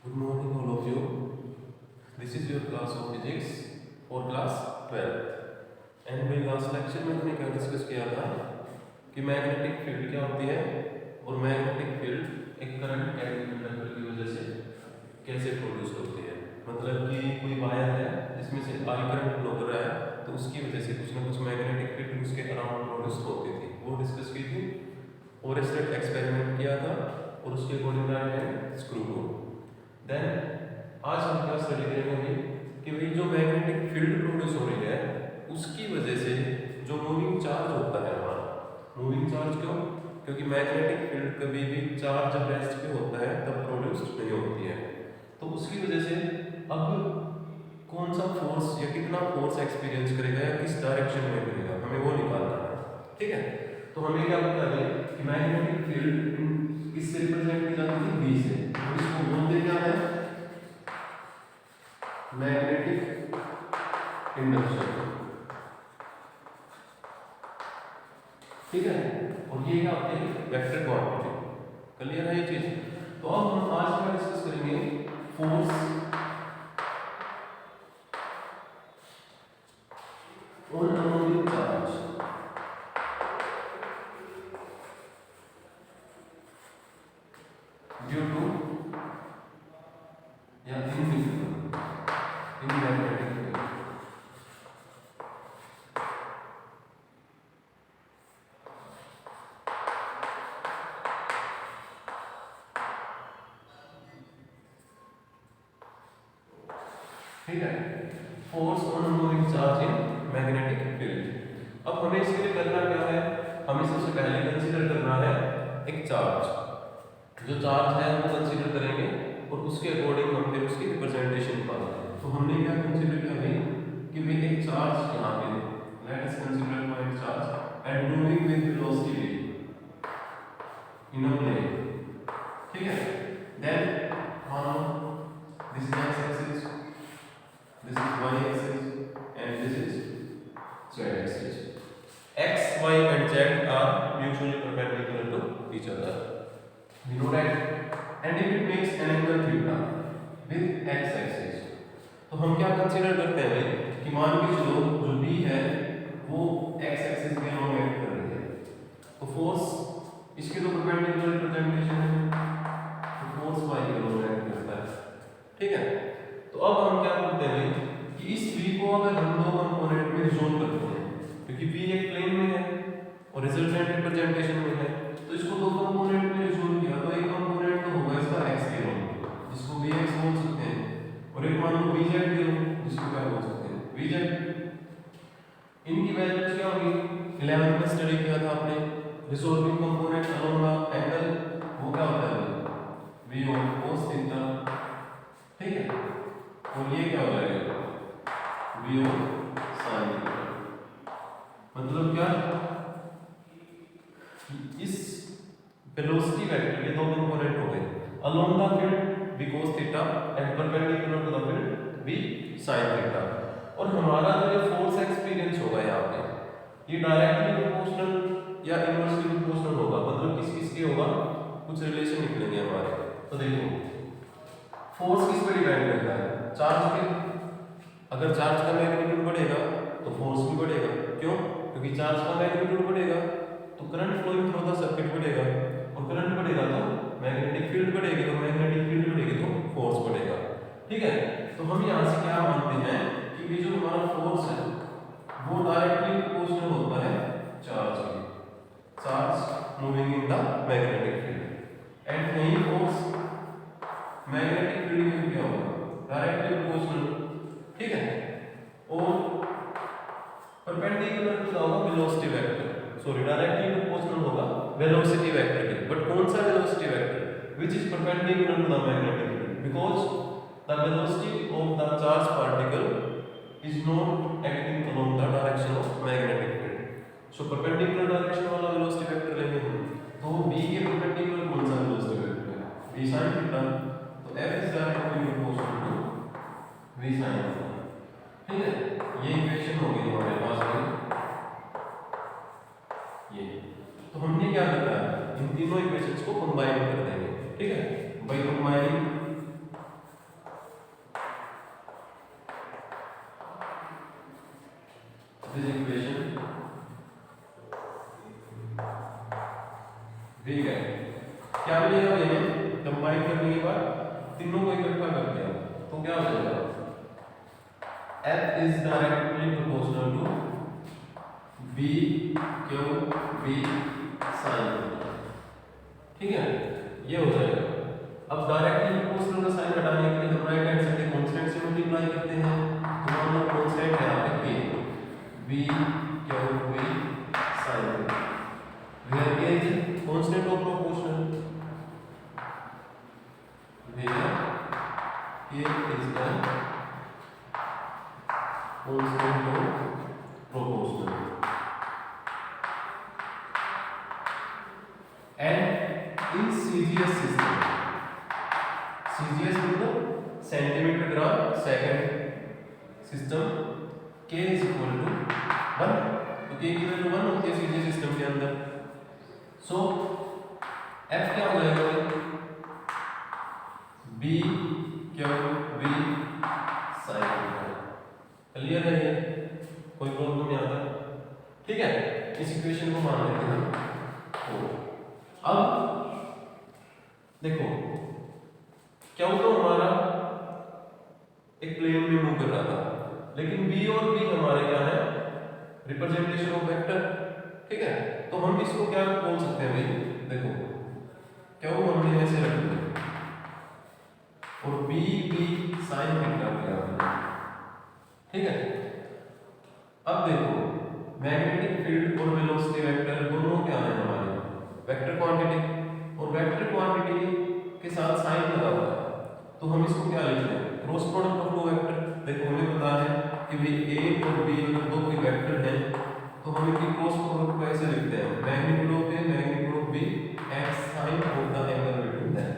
Good morning, all of you. This is your class of physics for class 12th. And मेरी last lecture में हमने क्या discuss किया था कि मैग्नेटिक फील्ड क्या होती है और मैग्नेटिक फील्ड एक करंट कैरिंग कंडक्टर की वजह से कैसे प्रोड्यूस होती है। मतलब कि कोई वायर है जिसमें से आई करंट फ्लो कर रहा है तो उसकी वजह से कुछ ना कुछ मैग्नेटिक फील्ड उसके अराउंड प्रोड्यूस होती थी, वो डिस्कस की थी और इसने एक्सपेरिमेंट किया था और उसके अकॉर्डिंग है स्क्रू को। देन आज हम क्या स्टडी करेंगे कि भाई जो मैग्नेटिक फील्ड प्रोड्यूस हो रही है उसकी वजह से जो मूविंग चार्ज होता है हमारा, मूविंग चार्ज क्यों? क्योंकि मैग्नेटिक फील्ड कभी भी चार्ज जब रेस्ट पे होता है तब प्रोड्यूस नहीं होती है, तो उसकी वजह से अब कौन सा फोर्स या कितना फोर्स एक्सपीरियंस करेगा या किस डायरेक्शन में करेगा हमें वो निकालना है। ठीक है, तो हमें क्या पता है कि मैग्नेटिक फील्ड किससे रिप्रेजेंट की जाती है? बी से। तो इसको बोलते क्या है? Magnetic induction. ठीक है, और ये क्या होते हैं? Vector quantity. क्लियर है ये चीज? तो अब हम आज क्या डिस्कस करेंगे? Force on a moving charge due to या इनविजिबल इन मैग्नेटिक फील्ड। ठीक है, force on moving charge in magnetic field. अब हमें इसके लिए करना क्या है? हमें सबसे पहले कंसीडर करना है एक चार्ज। जो चार्ज है वो कंसीडर करेंगे और उसके अकॉर्डिंग हम फिर उसकी रिप्रेजेंटेशन निकालते हैं। तो हमने क्या कंसीडर किया भाई कि भाई एक चार्ज यहाँ पे, let us consider point charge and moving with velocity in a plane. ठीक है, देन मान लो this is x axis, this is y axis and this is z axis. X, y and z are mutually perpendicular to each other. We know that. And if it makes an angle theta with x axis, तो हम क्या consider करते हैं भाई कि मान के चलो जो b है वो x axis के अलॉन्ग एक्ट कर रही है, तो फोर्स इसके तो परपेंडिकुलर रिप्रेजेंटेशन है, तो फोर्स y के अलॉन्ग एक्ट करता है। ठीक है, तो अब हम क्या करते हैं कि इस v को अगर हम दो कंपोनेंट में रिजोल्व करते हैं, क्योंकि v एक प्लेन में है और रिजल्टेंट रिप्रेजेंटेशन में है, तो इसको दो कंपोनेंट में रिजोल्व किया तो एक कंपोनेंट तो होगा इसका x के अलॉन्ग जिसको vx बोल सकते हैं, और एक मान लो vz के अलॉन्ग जिसको क्या बोल सकते हैं? vz। इनकी वैल्यूज क्या होगी? 11th में स्टडी किया था आपने, resolving component along the angle वो क्या होता है? v of cos theta. ठीक है, और ये क्या हो जाएगा? v of sin theta. मतलब क्या? इस वेलोसिटी वेक्टर के दो कंपोनेंट हो गए, along the field v cos theta and perpendicular to the field v sin theta. और हमारा जो ये फोर्स एक्सपीरियंस होगा यहाँ पे ये डायरेक्टली प्रोपोर्शनल या इनवर्सली प्रोपोर्शनल होगा। मतलब किस किस के होगा? कुछ रिलेशन निकलेंगे हमारे। तो देखो फोर्स किस पर डिपेंड करता है? चार्ज पे। अगर चार्ज का मैग्नीट्यूड बढ़ेगा तो फोर्स भी बढ़ेगा। क्यों? क्योंकि चार्ज का मैग्नीट्यूड बढ़ेगा तो current flowing through the circuit बढ़ेगा, और करंट बढ़ेगा तो मैग्नेटिक फील्ड बढ़ेगी, और मैग्नेटिक फील्ड बढ़ेगी तो फोर्स बढ़ेगा। ठीक है, तो हम यहाँ से क्या मानते हैं कि ये जो हमारा फोर्स है वो डायरेक्टली प्रोपोर्शनल होता है चार्ज के, charge moving in the magnetic field. And कहीं फोर्स मैग्नेटिक फील्ड में क्या होगा? Directly proportional. ठीक है, और perpendicular to the velocity vector, sorry directly proportional होगा वेलोसिटी वेक्टर के। बट कौन सा velocity vector? Which is perpendicular to the magnetic field, because the velocity of the charge particle is not acting along the direction of magnetic field. So perpendicular direction वाला velocity vector लेंगे हम, तो b के perpendicular कौन सा velocity vector है? v sin theta. तो f is directly proportional to v sin theta. ठीक है, ये इक्वेशन हो गई हमारे पास में ये। तो हमने क्या करना है? इन तीनों इक्वेशंस को कंबाइन कर देंगे। ठीक है, बाय कंबाइनिंग ठीक है, क्या मिलेगा ये कंबाइन करने के बाद तीनों को इकट्ठा कर दिया तो क्या हो जाएगा, F is directly proportional to B Q B sin, ठीक है, ये हो जाएगा। अब डायरेक्टली प्रोपोर्शनल का साइन हटाने के लिए हम राइट हैंड साइड कांस्टेंट से मल्टीप्लाई करते हैं, तो मान लो कांस्टेंट है यहाँ पे K B Q B sin, where K is constant of proportion, where K is the constant of proportional, and in CGS system, CGS मतलब centimetre gram second system, K is equal to 1, तो K की value 1 होती है CGS system के अंदर। सो F क्या हो जाएगा भाई, B Q B sin, clear है ये, कोई प्रॉब्लम यहाँ तक, ठीक है। इस इक्वेशन को मान लेते हैं। अब देखो क्या तो हमारा एक प्लेन में मूव कर रहा था, लेकिन B और B हमारे क्या है, रिप्रेजेंटेशन ऑफ वेक्टर, ठीक है। तो हम इसको क्या बोल सकते हैं भाई, देखो क्या वो हमने ऐसे रख दिया और B B sin थीटा किया, ठीक है। अब देखो मैग्नेटिक फील्ड और वेलोसिटी वेक्टर दोनों क्या है हमारे, वेक्टर क्वांटिटी, और वेक्टर क्वांटिटी के साथ साइन लगा हुआ है, तो हम इसको क्या लिखते हैं, क्रॉस प्रोडक्ट ऑफ दो वेक्टर। देखो हमें पता है कि भाई A और B अगर दो कोई वेक्टर हैं तो हम इनकी क्रॉस प्रोडक्ट को ऐसे लिखते हैं, magnitude of A magnitude of B and sine of the angle between them,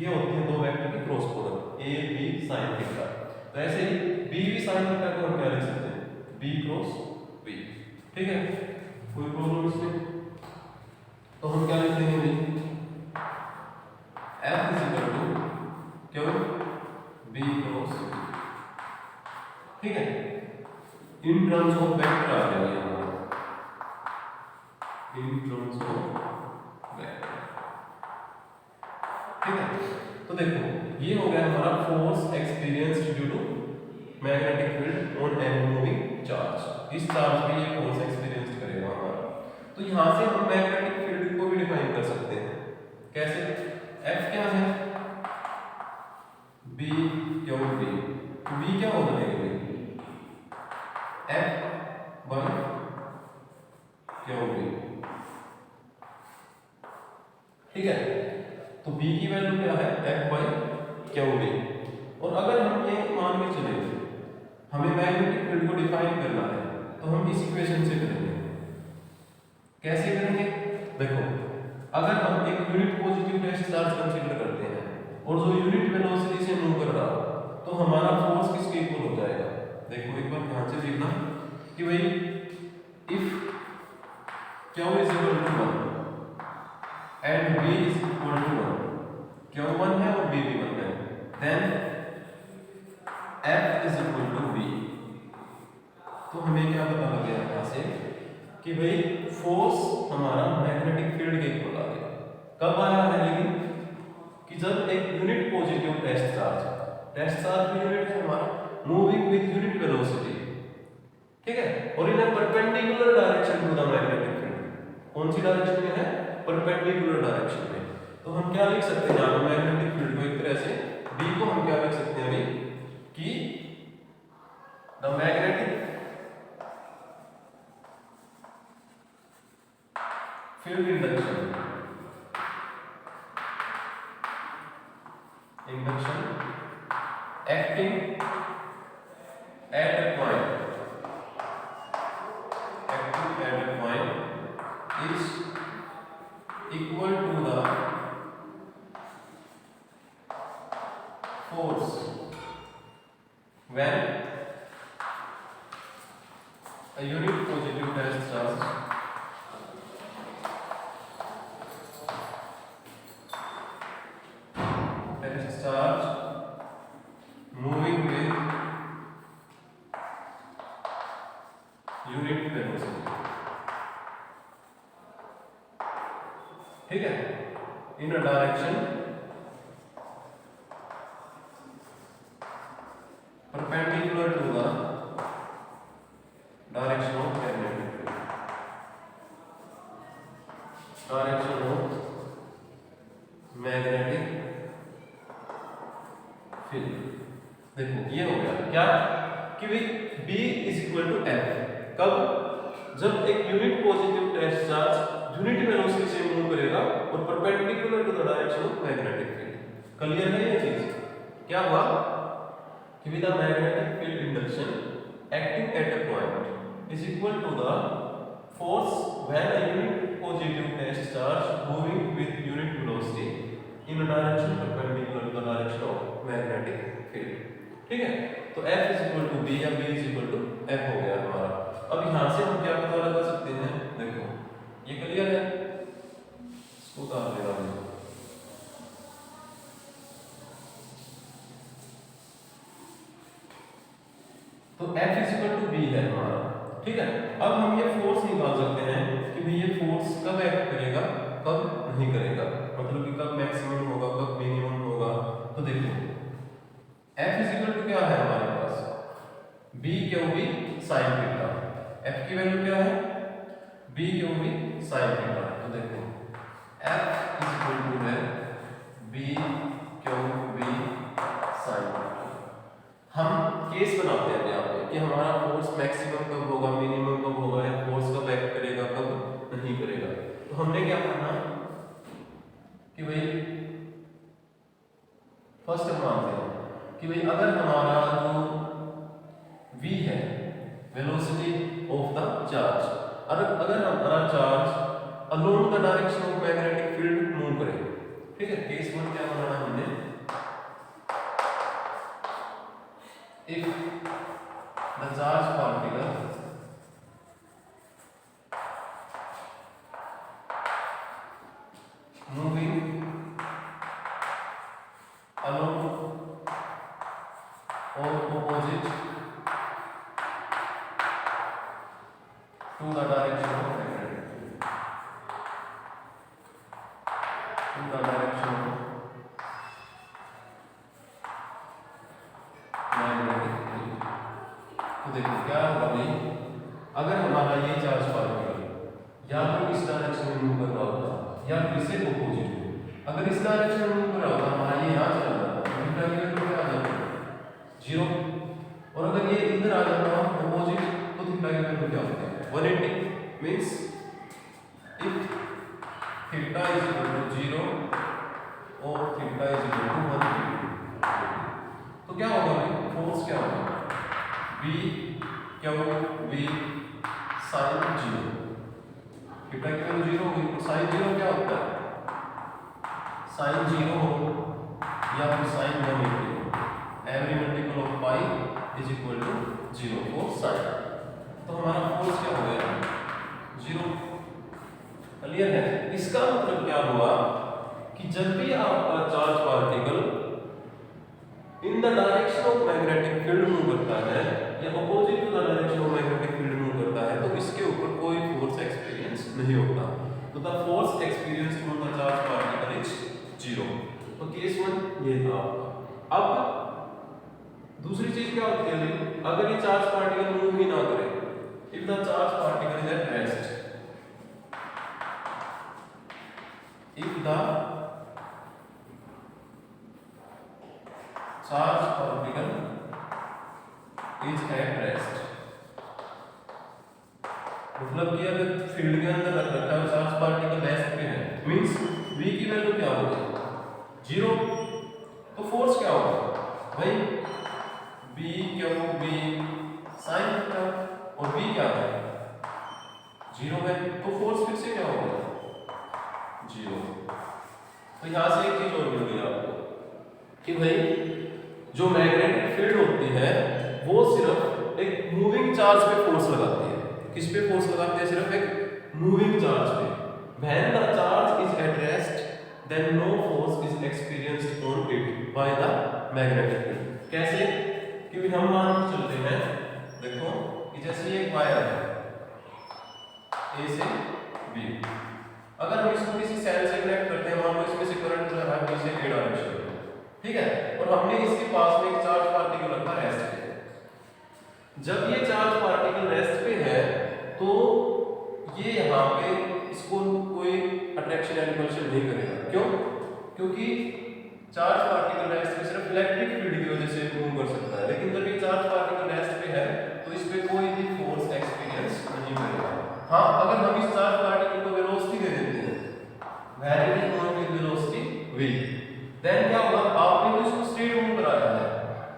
ये होती है दो वेक्टर की cross product A B sin theta. तो ऐसे ही B B sin थीटा को हम क्या लिख सकते हैं, B क्रॉस B, ठीक है, कोई प्रॉब्लम इसमें। तो हम क्या लिख देंगे भाई, F is equal to Q B cross B, ठीक है, इन टर्म्स ऑफ वेक्टर आ जाएगा, इन टर्म्स ऑफ वेक्टर, ठीक है। तो देखो ये हो गया हमारा force experienced due to magnetic field on any moving charge, इस चार्ज पे ये फोर्स एक्सपीरियंस करेगा हमारा। तो यहां से हम मैग्नेटिक फील्ड को भी डिफाइन कर सकते हैं, कैसे, F क्या है, B Q B, B क्या हो जाएगा F by Q B, ठीक है। तो B की वैल्यू क्या है, F by Q B, और अगर हम ये मान के चले हमें मैग्नेटिक फील्ड को डिफाइन करना है तो हम इस इक्वेशन से करेंगे, कैसे करेंगे, देखो अगर हम एक unit positive test charge consider करते हैं और जो यूनिट वेलोसिटी से मूव कर रहा हो तो हमारा फोर्स किसके इक्वल हो जाएगा, देखो एक बार ध्यान से देखना कि भाई if Q is equal to 1 and B is equal to 1, Q 1 है और B भी 1 है, then F is equal to B, तो हमें क्या पता लग गया यहाँ से कि भाई फोर्स हमारा मैग्नेटिक फील्ड के इक्वल आ गया। कब आया है लेकिन, कि जब एक यूनिट पॉजिटिव टेस्ट चार्ज की यूनिट है हमारा मूविंग विद यूनिट वेलोसिटी, ठीक है, और in a perpendicular direction to the magnetic field, कौन सी डायरेक्शन में है, परपेंडिकुलर डायरेक्शन में। तो हम क्या लिख सकते हैं यहाँ मैग्नेटिक फील्ड को, एक तरह से B को हम क्या लिख सकते हैं भाई कि the magnetic field induction acting at a point is equal to the force when a unit positive test charge moving with ठीक है, in a direction perpendicular to the direction of magnetic field, direction of magnetic field. देखो ये हो गया क्या कि B is equal to F, कब? जब एक unit positive test charge unit velocity से मूव करेगा और perpendicular to the direction of magnetic field. Clear है ये चीज? क्या हुआ कि with the magnetic field induction acting at a point is equal to the force when a unit positive test charge moving with unit velocity in a direction perpendicular to the direction of magnetic field। ठीक है, तो F is equal to B या B is equal to F हो गया हमारा। अब यहाँ से हम क्या पता लगा सकते हैं? देखो ये क्लियर है, इसको उतार देगा मुझे। तो F is equal to B है हमारा, ठीक है। अब हम ये फोर्स निकाल सकते हैं कि भाई ये फोर्स कब एक्ट करेगा, कब नहीं करेगा, मतलब कि कब मैक्सिमम होगा, कब मिनिमम होगा। तो देखो F इज इक्वल टू क्या है हमारे पास, B q B sine theta. F की वैल्यू क्या है, B q B sine theta. तो देखो F इज इक्वल टू है B q B sine theta. हम केस बनाते हैं यहाँ पे कि हमारा फोर्स मैक्सिमम कब होगा, मिनिमम कब होगा, या फोर्स कब एक्ट करेगा, कब नहीं करेगा। तो हमने क्या करना कि भाई फर्स्ट हम मानते हैं कि भाई अगर हमारा जो v है वेलोसिटी ऑफ द चार्ज, अगर हमारा charge along the direction of magnetic field move करे, ठीक है। केस वन क्या बनाना हमने, if the charge particle moving along or opposite to the direction of magnetic field, to the direction of magnetic field. तो देखो क्या होगा भाई, अगर हमारा ये चार्ज पार्टिकल या तो इस डायरेक्शन में मूव कर रहा होता या फिर से अपोजिट में, अगर इस डायरेक्शन में मूव कर रहा होता हमारा ये यहाँ चला जाता तो थीटा की वैल्यू क्या आ जाती, 0। और अगर ये इधर आ जाता अपोजिट तो थीटा की वैल्यू क्या होती है, 180। Means if theta is equal to 0 और थीटा इज इक्वल टू 180, तो क्या होगा भाई, फोर्स क्या होगा, B q B sine 0। Theta की वैल्यू 0 होगी तो साइन 0 क्या होता है, साइन 0 हो या फिर साइन 180 हो, every multiple of pi is equal to 0 for sine. तो हमारा फोर्स क्या हो गया, 0। क्लियर है? इसका मतलब क्या हुआ कि जब भी आपका charge particle in the direction of magnetic field move करता है या opposite to the direction of magnetic field move करता है, तो इसके ऊपर कोई फोर्स एक्सपीरियंस नहीं होता। तो the force experience on the charge particle is 0। तो केस 1 ये था आपका। अब दूसरी चीज क्या होती है भाई, अगर ये चार्ज पार्टिकल मूव ही ना करे, if the charge particle is at rest, if the charge particle is at rest, मतलब कि अगर फील्ड के अंदर रख रखा है चार्ज पार्टिकल रेस्ट पे है, मींस v की वैल्यू क्या होगी, 0। तो फोर्स क्या होगा भाई, b q B sine theta, और v क्या है, 0 है, तो फोर्स फिर से क्या होगा, 0। तो यहां से एक चीज और मिल गई आपको कि भाई जो मैग्नेटिक फील्ड होती है वो सिर्फ एक मूविंग चार्ज पे फोर्स लगाती है। किस पे फोर्स लगाती है, सिर्फ एक मूविंग चार्ज पे। When the charge is at rest then no force is experienced on it by the magnetic field. कैसे कि हम मान के चलते हैं, देखो कि जैसे ये एक वायर है A से B, अगर हम इसको किसी सेल से कनेक्ट करते हैं, मान लो इसमें से करंट चल रहा है बी से ए डायरेक्शन में, ठीक है, और हमने इसके पास में एक चार्ज पार्टिकल रखा रेस्ट पे। जब ये चार्ज पार्टिकल रेस्ट पे है तो ये यहाँ पे इसको कोई अट्रैक्शन या रिपल्शन नहीं करेगा। क्यों? क्योंकि चार्ज पार्टिकल रेस्ट पे सिर्फ इलेक्ट्रिक फील्ड की वजह से मूव कर सकता है, लेकिन जब ये चार्ज पार्टिकल रेस्ट पे है तो इस पे कोई भी फोर्स एक्सपीरियंस नहीं करेगा। हाँ, अगर हम इस चार्ज पार्टिकल को वेलोसिटी दे देते हैं, very non velocity v, then क्या होगा, आपने तो इसको स्ट्रेट मूव कराया है,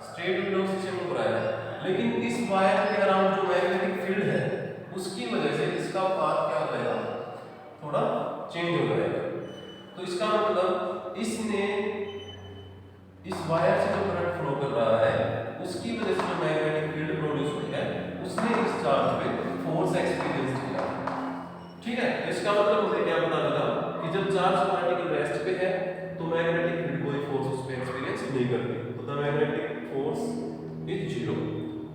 स्ट्रेट वेलोसिटी से मूव कराया है, लेकिन इस वायर के अराउंड जो मैग्नेटिक फील्ड है उसकी वजह से इसका पाथ क्या हो जाएगा, थोड़ा चेंज हो जाएगा। तो इसका मतलब इसने इस वायर से जो करंट फ्लो कर रहा है उसकी वजह से जो मैग्नेटिक फील्ड प्रोड्यूस हुई है उसने इस चार्ज पे फोर्स एक्सपीरियंस किया। ठीक है, तो इसका मतलब मुझे क्या पता लगा कि जब चार्ज पार्टिकल रेस्ट पे है तो मैग्नेटिक फील्ड कोई फोर्स उस पे एक्सपीरियंस नहीं करती, तो the magnetic force is zero.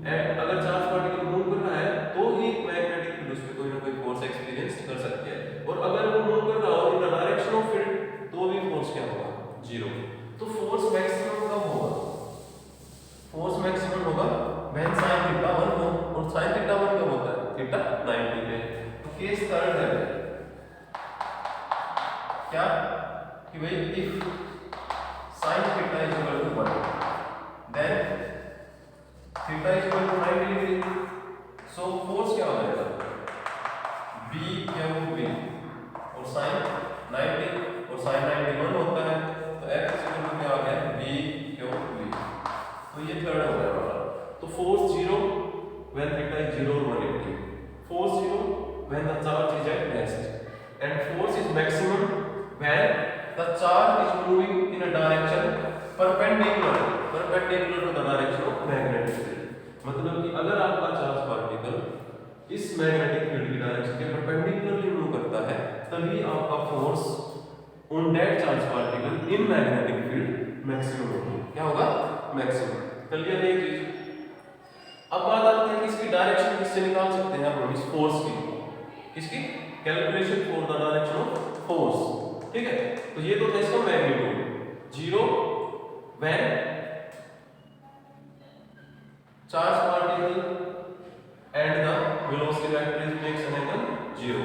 And अगर चार्ज पार्टिकल मूव कर रहा है तो ही मैग्नेटिक फील्ड उस पे कोई ना कोई फोर्स एक्सपीरियंस कर सकती है, और अगर वो मूव कर रहा हो इन द डायरेक्शन ऑफ फील्ड तो भी फोर्स क्या होगा, जीरो। तो फोर्स मैक्सिमम कब होगा, फोर्स मैक्सिमम होगा व्हेन sin थीटा 1 हो, और sin थीटा 1 कब होता है, थीटा 90 पे। तो केस थर्ड है क्या कि भाई if sin theta is equal to 1 then theta is equal to 90 degree, so force क्या हो जाएगा, b क्यू v, और sin 90 और sin 90 1 होता है, तो f इज इक्वल टू क्या आ गया, b क्यू v। तो ये थर्ड हो गया हमारा। तो force zero when theta is 0 और 180, force zero when the charge is at rest, and force is maximum when the charge is moving in a direction perpendicular to the direction of magnetic field. मतलब कि अगर आपका charge particle इस magnetic field की डायरेक्शन के perpendicularly move करता है तभी आपका force on that charge particle in magnetic field maximum होगा। क्या होगा, मैक्सिमम। चलिए ये चीज, अब बात आती है कि इसकी डायरेक्शन किससे निकाल सकते हैं हम, इस फोर्स की, किसकी, calculation for the direction of force. ठीक है, तो ये तो था इसका magnitude, zero when charge particle and the velocity vector makes an angle zero,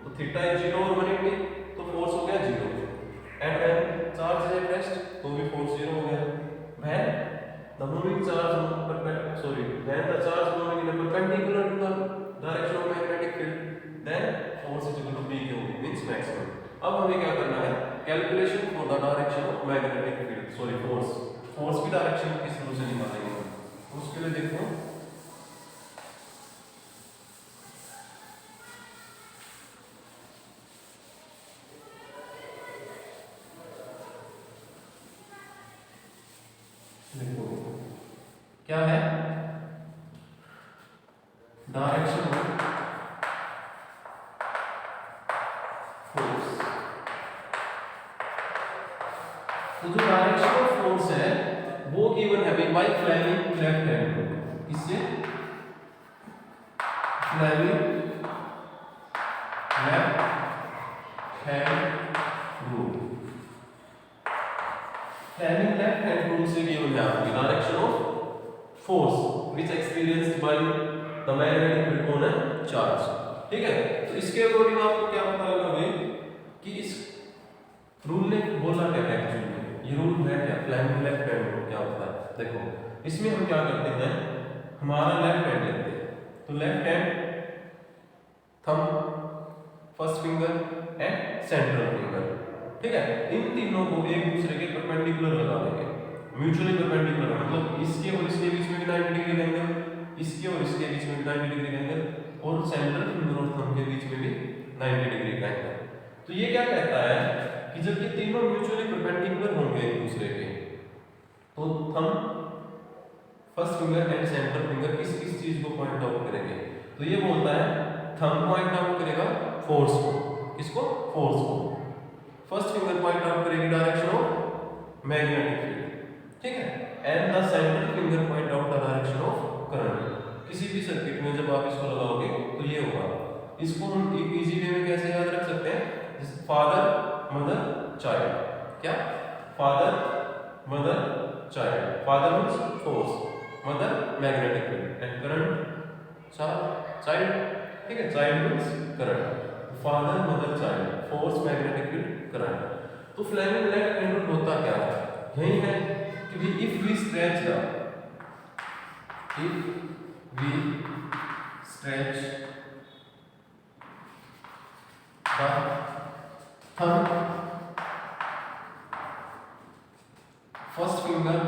तो थीटा इज 0 और 180, तो फोर्स हो गया zero. And when charge is at rest तो भी फोर्स जीरो हो गया। When the moving charge when the charge moving in a perpendicular to the direction of magnetic field then force is equal to p q means maximum। अब हमें क्या करना है, calculation for the direction of magnetic field, force की direction किस तरह से निकालेंगे, उसके लिए देखो क्या है, डायरेक्शन ऑफ फोर्स। तो जो डायरेक्शन ऑफ फोर्स है वो गिवन है by Fleming left hand rule. किससे, Fleming left hand rule. Fleming left hand rule से गिवन है आपकी direction of force which experienced by the magnetic field on a charge। ठीक है, तो इसके अकॉर्डिंग आपको क्या पता लगा भाई कि इस रूल ने बोला क्या है, एक्चुअली ये रूल है क्या, फ्लेमिंग लेफ्ट हैंड रूल क्या होता है। देखो इसमें हम क्या करते हैं, हमारा लेफ्ट हैंड लेते हैं, तो left hand thumb, first finger and central finger, ठीक है, इन तीनों को एक दूसरे के परपेंडिकुलर लगा देंगे, म्यूचुअली परपेंडिकुलर, मतलब इसके और इसके बीच में भी 90 डिग्री लेंगे, इसके और इसके बीच में भी 90 डिग्री लेंगे, और सेंट्रल फिंगर और थंब के बीच में भी 90 डिग्री लेंगे। तो ये क्या कहता है कि जब ये तीनों म्यूचुअली परपेंडिकुलर होंगे एक दूसरे के, तो thumb, first finger and central finger किस किस चीज को पॉइंट आउट करेंगे, तो ये बोलता है थंब पॉइंट आउट करेगा फोर्स को, किसको, फोर्स को, फर्स्ट फिंगर पॉइंट आउट करेगी डायरेक्शन ऑफ मैग्नेटिक फील्ड, ठीक है, and the central finger point out the direction of current. किसी भी सर्किट में जब आप इसको लगाओगे तो ये होगा। इसको हम एक इजी वे में कैसे याद रख सकते हैं, फादर मदर चाइल्ड, क्या father mother child, father means force, mother magnetic field and current child, ठीक है, child means current, father mother child, force magnetic field current. तो फ्लेमिंग लेफ्ट हैंड रूल होता क्या है, यही है कि if we stretch the thumb, first finger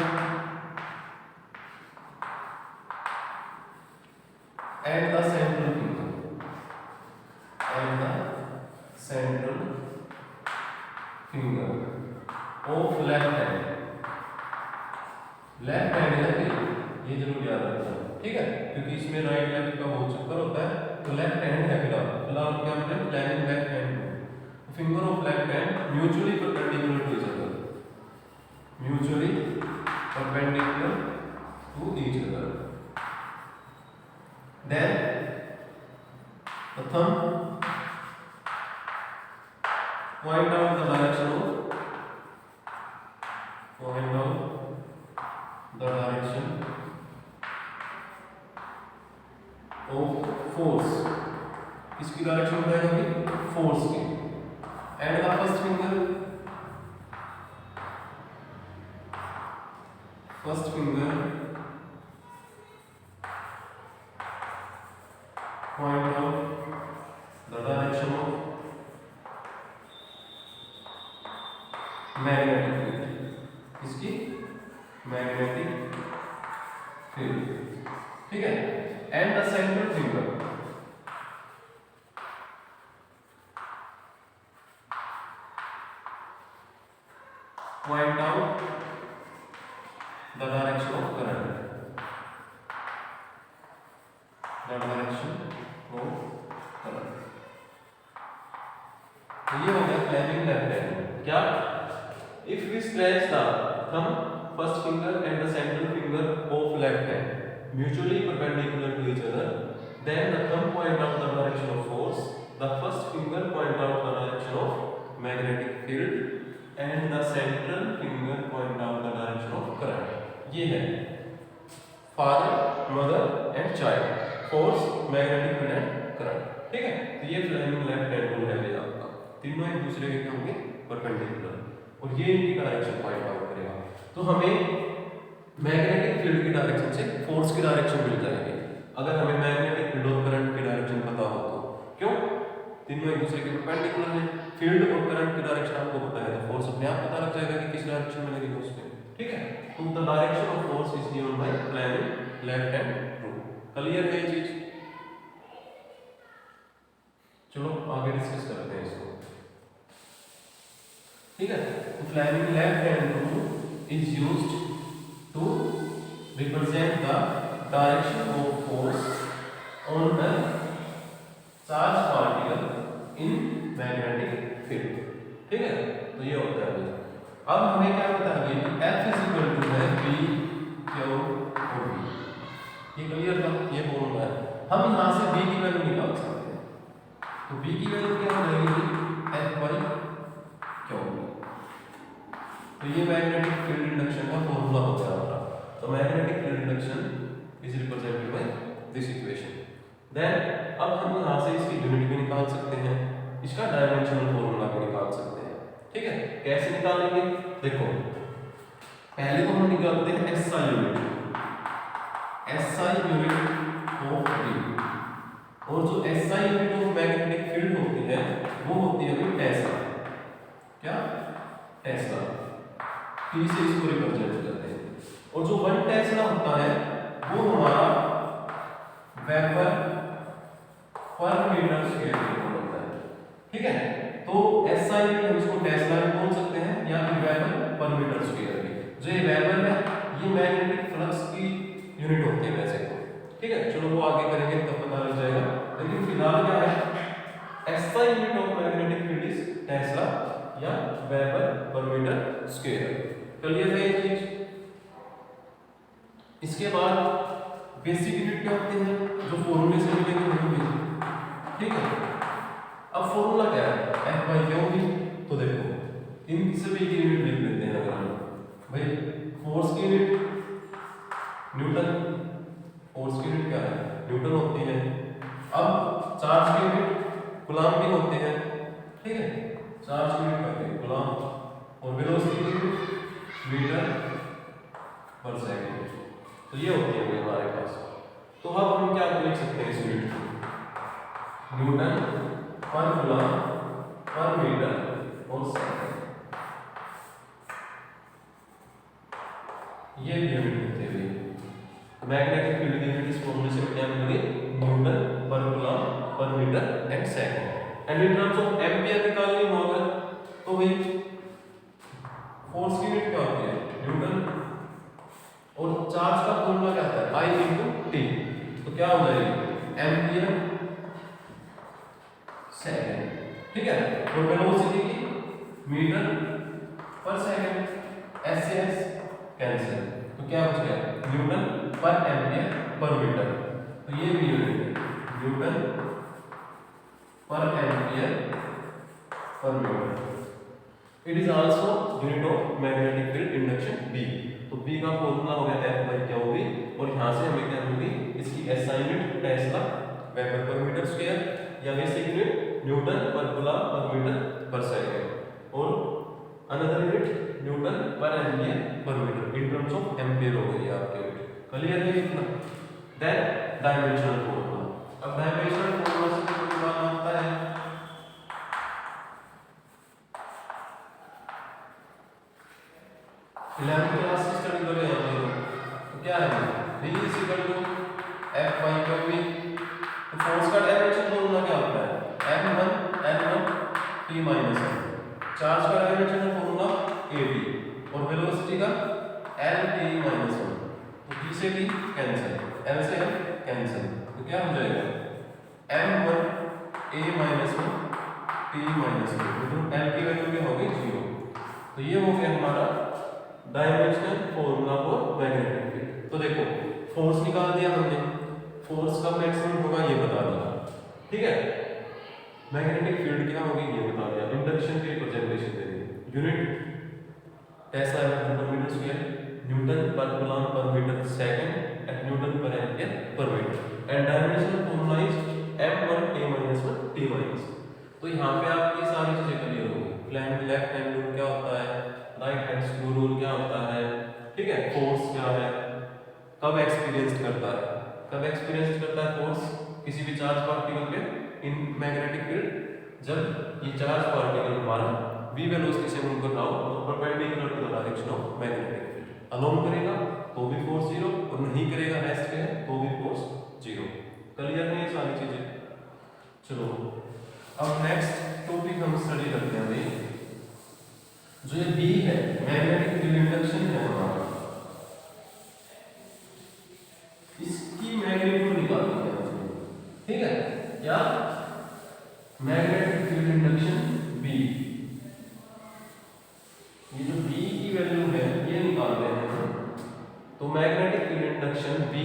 and the central finger of left hand, left hand है ये जरूर याद रखना, ठीक है, क्योंकि इसमें राइट लेफ्ट का बहुत चक्कर होता है, तो लेफ्ट हैंड है फिलहाल क्या हमने planning left hand, finger of left hand mutually perpendicular to each other, mutually perpendicular to each other, then the thumb point out the direction of force, इसकी डायरेक्शन बताएगा कि फोर्स की, and the first finger point out the direction of magnetic field, इसकी magnetic field, ठीक है, and the central finger point out the direction of current, the direction of current। तो ये हो गया प्लानिंग लेफ्ट हैंड, क्या if we stretch the thumb, first finger and the central finger of left hand mutually perpendicular to each other, then the thumb point out the direction of force, the first finger point out the direction of magnetic field and the central finger point out the direction of current। ये है father mother and child, force magnetic field and current, ठीक है, तो ये Fleming left hand rule है आपका, तीनों एक दूसरे के होंगे परपेंडिकुलर और ये इनकी डायरेक्शन पॉइंट आउट करेगा, तो हमें मैग्नेटिक फील्ड की डायरेक्शन से फोर्स की डायरेक्शन मिल जाएगी अगर हमें मैग्नेटिक फील्ड और करंट की डायरेक्शन पता हो तो, क्यों, तीनों एक दूसरे के परपेंडिकुलर हैं, फील्ड और करंट की डायरेक्शन आपको पता है तो फोर्स अपने आप पता लग जाएगा कि किस डायरेक्शन में लगेगी उसमें, ठीक है, तो the direction of force is given by planning left hand rule. Clear है ये चीज? चलो आगे डिस्कस करते हैं इसको, ठीक है, तो Fleming left hand rule is used to represent the direction of force on the charge particle in magnetic field, ठीक है, तो ये होता है। अब हमें क्या पता है कि F इक्वल टू है P Q और V, ये क्लियर था, ये फॉर्मूला है, हम यहाँ से B की वैल्यू निकाल सकते हैं, तो B की वैल्यू क्या हो जाएगी F बाई Q, तो ये मैग्नेटिक फील्ड इंडक्शन का फॉर्मूला हो गया हमारा, तो magnetic field induction is represented by this equation. Then अब हम यहाँ से इसकी यूनिट भी निकाल सकते हैं, इसका डायमेंशनल फॉर्मूला भी निकाल सकते हैं, ठीक है, कैसे निकालेंगे, देखो पहले तो हम निकालते हैं SI यूनिट ऑफ B, और जो SI unit of magnetic field होती है वो होती है टेस्ला, क्या टेस्ला, T से इसको रिप्रेजेंट करते हैं, और जो 1 टेस्ला होता है वो हमारा वेबर पर मीटर स्क्वायर होता है, ठीक है, तो SI यूनिट हम इसको टेस्ला में बोल सकते हैं या फिर वेबर पर मीटर स्क्वायर भी, जो ये वेबर है ये मैग्नेटिक फ्लक्स की यूनिट होती है वैसे तो, ठीक है, चलो वो आगे करेंगे तब पता लग जाएगा, लेकिन फिलहाल क्या है SI unit of magnetic field is tesla या weber per metre square. Clear है ये चीज? इसके बाद बेसिक यूनिट क्या होते हैं जो फॉर्मूले से मिलेंगे वही बेसिक, ठीक है, अब फॉर्मूला क्या है F बाई क्यू सभी की यूनिट लिख लेते हैं अगर हम भाई फोर्स की यूनिट न्यूटन, फोर्स की यूनिट क्या है न्यूटन होती है। अब चार्ज की यूनिट कूलम भी होते हैं, ठीक है, चार्ज की यूनिट करते हैं कूलम, और वेलोसिटी की यूनिट मीटर पर सेकंड। तो ये होती है हमारे पास। तो अब हम क्या लिख सकते हैं इस यूनिट को, Newton per coulomb per metre और सेकंड, ये यूनिट होते हैं। मैग्नेटिक फील्ड की यूनिट इस फॉर्मूले से क्या मिलेगी, Newton per coulomb per metre and second. And in terms of ampere निकालनी होगा तो भाई फोर्स की यूनिट क्या होती है न्यूटन, और चार्ज का फॉर्मूला क्या होता है I into T, तो क्या हो जाएगी एम्पियर सेकंड, ठीक है। और वेलोसिटी की मीटर पर सेकंड, S से S कैंसिल, तो क्या बच गया Newton per ampere per metre. तो ये भी यूनिट है Newton per ampere per metre. It is also unit of magnetic field induction B। तो B का फॉर्मूला हो गया F/q, और यहाँ से हमें क्या मिली इसकी SI unit tesla weber per metre square, या basic unit newton per coulomb per metre per second, और another unit newton per ampere per metre in terms of ampere हो गई आपके यूनिट। क्लियर है इतना। Then dimensional formula. अब dimensional formula से कोई बात आता है, 11th क्लास से स्टडी कर रहे हैं हम लोग, तो क्या है V = F/v। तो फोर्स का डायमेंशन फॉर्मूला क्या होता है M1 N1 T-1। चार्ज का डायमेंशन फॉर्मूला AB, और वेलोसिटी का L-T-1। तो T से T कैंसिल, L से L कैंसिल, तो क्या हो जाएगा M1 A-1 T-1, तो L की वैल्यू क्या होगी 0। तो ये हो गया हमारा dimensional formula for magnetic field. तो देखो फोर्स निकाल दिया हमने, फोर्स का मैक्सिमम होगा ये बता दिया, ठीक है। मैग्नेटिक फील्ड क्या होगी ये बता दिया, इंडक्शन की रिप्रेजेंटेशन दे दी, unit tesla weber per metre square, newton per coulomb per metre second at newton per ampere per metre, and dimensional formula is M1 A-1 T-। तो यहाँ पे आपकी सारी चीजें क्लियर हो गई। लेफ्ट हैंड रूल क्या होता है, राइट हैंड स्क्रू रूल क्या होता है, ठीक है, फोर्स क्या है, कब एक्सपीरियंस करता है, कब एक्सपीरियंस करता है फोर्स किसी भी चार्ज पार्टिकल पे इन मैग्नेटिक फील्ड, जब ये चार्ज पार्टिकल हमारा v वेलोसिटी से मूव कर रहा हो और perpendicular to the direction of magnetic field. Alone करेगा तो भी फोर्स 0, और नहीं करेगा रेस्ट पे है तो भी फोर्स 0। क्लियर है ये सारी चीजें। चलो अब नेक्स्ट टॉपिक हम स्टडी करते हैं भाई, जो ये B है मैग्नेटिक फील्ड इंडक्शन है हमारा, इसकी मैग्नीट्यूड निकालनी है, ठीक है, या मैग्नेटिक फील्ड इंडक्शन B, ये जो B की वैल्यू है ये निकाल रहे हैं। तो मैग्नेटिक फील्ड इंडक्शन B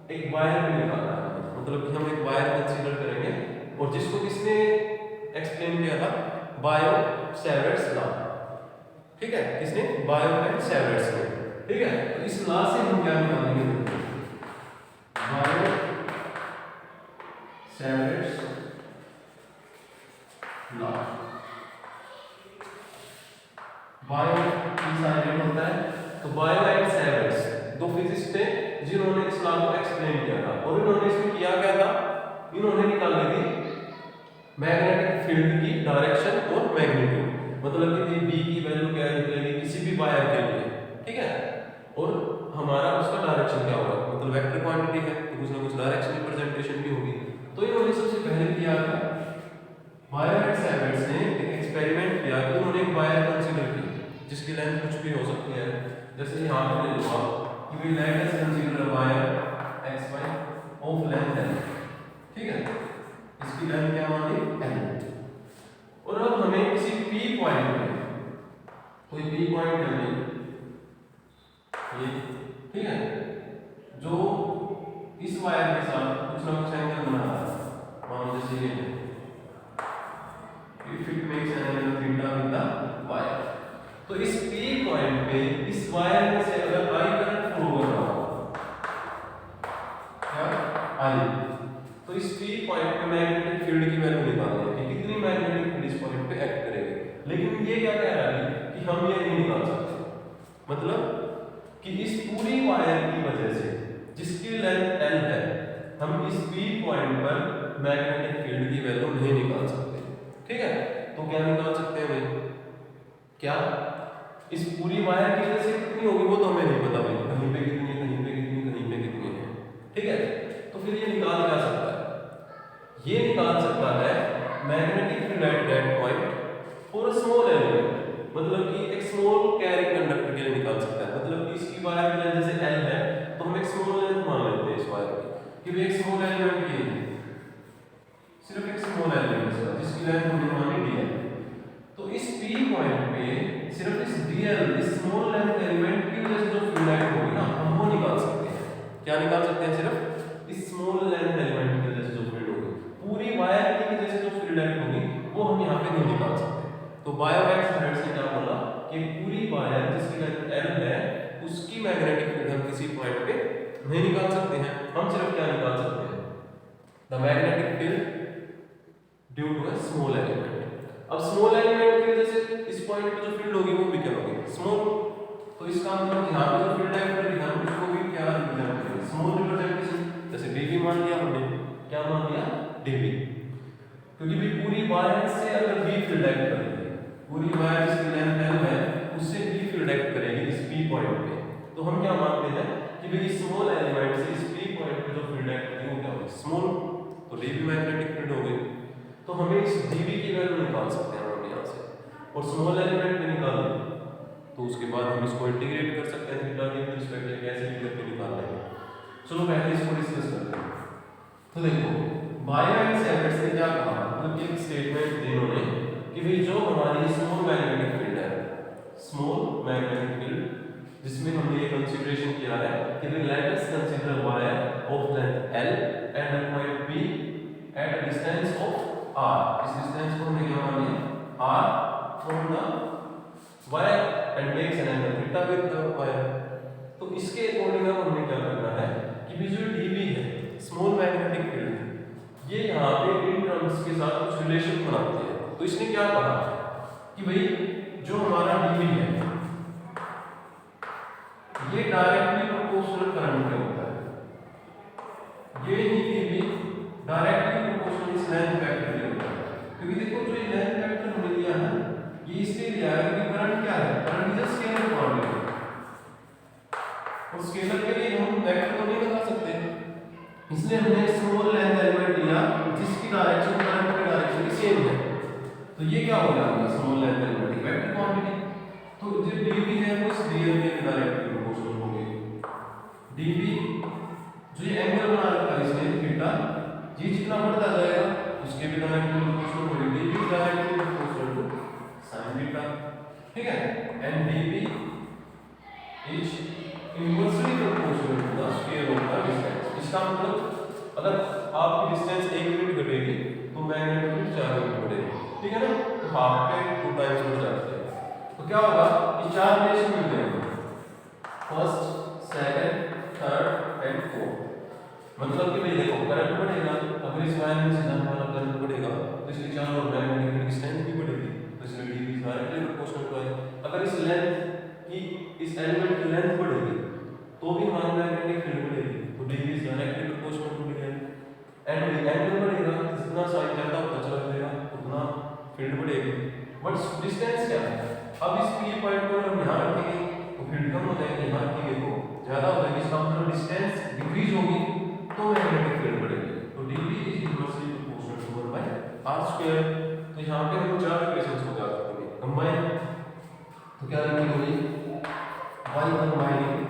एक वायर में निकालना है, मतलब कि हम एक वायर कंसीडर करेंगे, और जिसको किसने एक्सप्लेन किया था, बायो-सैवर्ट्स लॉ, ठीक है, किसने, बायो-सैवर्ट्स ने, ठीक है। तो इस लॉ से हम क्या निकालेंगे, बायो-सैवर्ट्स लॉ। बायो की साइलेंट होता है, तो बायो एंड सैवर्ट्स दो फिजिसिस्ट थे जिन्होंने इस लॉ को एक्सप्लेन किया था, और इन्होंने इसमें किया क्या था, इन्होंने निकाली थी मैग्नेटिक फील्ड की डायरेक्शन और मैग्नीट्यूड, मतलब कि B की वैल्यू क्या निकलेगी किसी भी वायर के लिए, ठीक है, और हमारा उसका डायरेक्शन क्या होगा, मतलब वेक्टर क्वांटिटी है तो कुछ ना कुछ डायरेक्शन रिप्रेजेंटेशन भी होगी। तो इन्होंने सबसे पहले किया था, बायो-सैवर्ट्स ने एक एक्सपेरिमेंट किया कि उन्होंने एक वायर कंसीडर की जिसकी लेंथ कुछ भी हो सकती है, जैसे यहाँ पे ले लो आप कि we let us consider a wire XY of length L, ठीक है, इसकी लेंथ क्या मानी L, और अब हमें किसी P पॉइंट पे कोई P पॉइंट लेंगे ये, ठीक है, जो इस वायर के साथ कुछ ना कुछ एंगल बना रहा है, मान लो जैसे ये if it makes an angle theta with the तो इस P पॉइंट पे इस वायर में से अगर I करंट फ्लो हो रहा हो, क्या I, तो इस P पॉइंट पे मैग्नेटिक फील्ड की वैल्यू निकालनी है कि कितनी मैग्नेटिक फील्ड इस पॉइंट पे एक्ट करेगी। लेकिन ये क्या कह रहा है कि हम ये नहीं निकाल सकते, मतलब कि इस पूरी वायर की वजह से जिसकी लेंथ L है, हम इस P पॉइंट पर मैग्नेटिक फील्ड की वैल्यू नहीं निकाल सकते। ठीक है, तो क्या निकाल सकते हैं भाई, क्या इस पूरी वायर की वजह से कितनी होगी वो तो हमें नहीं पता भाई, कहीं पे कितनी, कहीं पे कितनी, कहीं पे कितनी है। ठीक है, तो फिर ये निकाल क्या सकता है, ये निकाल सकता है magnetic field at that point for a small element, मतलब कि एक स्मॉल कैरिंग कंडक्टर के लिए निकाल सकता है। मतलब कि इसकी वायर की लेंथ जैसे L है तो हम एक स्मॉल लेंथ मान लेते हैं इस वायर की, कि एक स्मॉल एलिमेंट की है, सिर्फ एक स्मॉल एलिमेंट है जिसकी लेंथ हमने मानी d है। तो इस P पॉइंट पे सिर्फ इस dl, इस स्मॉल लेंथ एलिमेंट की वजह से जो फील्ड लाइन होगी ना, हम वो निकाल सकते हैं। क्या निकाल सकते हैं, सिर्फ इस स्मॉल लेंथ एलिमेंट की वजह से जो फील्ड होगी, पूरी वायर की वजह से जो फील्ड लाइन होगी वो हम यहाँ पे नहीं निकाल सकते। तो बायोएक्स मेथड से क्या बोला कि पूरी वायर जिसकी लेंथ L है उसकी मैग्नेटिक फील्ड हम किसी पॉइंट पे नहीं निकाल सकते हैं, हम सिर्फ क्या निकाल सकते हैं, the magnetic field due to a small element. अब स्मॉल एलिमेंट की वजह से इस पॉइंट पे जो फील्ड होगी वो भी क्या होगी, स्मॉल। तो इसका मतलब यहाँ पे जो फील्ड लाइन लिखा है उसको भी क्या रिप्रेजेंट करेंगे, स्मॉल रिप्रेजेंटेशन। जैसे dv मान लिया हमने, क्या मान लिया, dv, क्योंकि भी पूरी वायर से अगर v फील्ड एक्ट करेगी, पूरी वायर जिसकी लेंथ L है उससे v फील्ड एक्ट करेगी इस P पॉइंट पे, तो हम क्या मानते हैं कि भाई स्मॉल एलिमेंट से इस P पॉइंट पे जो फील्ड एक्ट करेगी वो क्या होगी, स्मॉल, तो dv मैग्नेटिक फील्ड हो गई। तो हमें इस dv की वैल्यू निकाल सकते हैं हम यहाँ से, और स्मॉल एलिमेंट में निकाल दें तो उसके बाद हम इसको इंटीग्रेट कर सकते हैं थीटा के रिस्पेक्ट में, कैसे भी करके निकाल लेंगे। चलो पहले इसको डिस्कस करते हैं। तो देखो बायो एंड सेवर्ट्स ने क्या कहा, मतलब एक स्टेटमेंट दी उन्होंने कि भाई जो हमारी स्मॉल मैग्नेटिक फील्ड है, स्मॉल मैग्नेटिक फील्ड जिसमें हमने ये कंसीडरेशन किया है कि भाई late us consider wire of length L and a point P at a distance of R। इस डिस्टेंस को हमने क्या मान लिया, R from the wire and makes an angle theta with the wire. तो इसके अकॉर्डिंग अब हमें क्या करना है कि भी जो dv है स्मॉल मैग्नेटिक फील्ड, ये यहाँ पे इन टर्म्स के साथ कुछ रिलेशन बनाते हैं। तो इसने क्या कहा कि भाई जो हमारा dv है ये डायरेक्टली प्रोपोर्शनल करंट में होता है, ये ही dv डायरेक्टली प्रोपोर्शनल इस लेंथ वेक्टर में होता है। क्योंकि देखो जो ये लेंथ वेक्टर हमने लिया है ये इसलिए लिया है कि करंट क्या है, current is a scalar quantity, और स्केलर के लिए हम वेक्टर को नहीं बता सकते, इसलिए हमने एक स्मॉल लेंथ एलिमेंट लिया जिसकी डायरेक्शन करंट की डायरेक्शन की सेम है। तो ये क्या हो गया, small length element vector quantity. तो जो dv है वो इस dl के डायरेक्टली प्रोपोर्शनल होगी। dv जो ये एंगल बना रखा है इसने थीटा, ये जितना बढ़ता जाएगा उसके भी डायरेक्टली प्रोपोर्शनल होगी, dv directly proportional to sin theta. ठीक है, and dv is inversely proportional to the square of the distance. इसका मतलब अगर आपकी डिस्टेंस 1 यूनिट घटेगी तो मैग्नेटिक फील्ड 4 यूनिट बढ़ेगी, ठीक है ना, तो हाफ पे 2 टाइम्स बढ़ जाती है। तो क्या होगा, ये 4 रिलेशन मिल जाएंगे, first, second, third and fourth. मतलब कि भाई देखो करंट बढ़ेगा, अगर इस वायर में से जाने वाला करंट बढ़ेगा तो इसके चारों ओर मैग्नेटिक फील्ड की स्ट्रेंथ भी बढ़ेगी, तो इसमें dv डायरेक्टली प्रोपोर्शनल टू है। अगर इस लेंथ की, इस एलिमेंट की लेंथ बढ़ेगी तो भी हमारी मैग्नेटिक फील्ड बढ़ेगी, तो dv is directly proportional to dl। And angle बढ़ेगा, जितना साइन ज्यादा होता चला जाएगा उतना फील्ड बढ़ेगी। बट डिस्टेंस क्या है, अब इस P पॉइंट को हम यहां रखेंगे तो फील्ड कम हो जाएगी, यहां रखेंगे तो ज्यादा हो जाएगी, इसका मतलब डिस्टेंस डिक्रीज होगी तो मैग्नेटिक फील्ड बढ़ेगी। तो dv is inversely proportional to 1/r²। तो यहां पे हम चार इक्वेशंस को याद रखेंगे, कंबाइन। तो क्या लिखेंगे, y कंबाइनिंग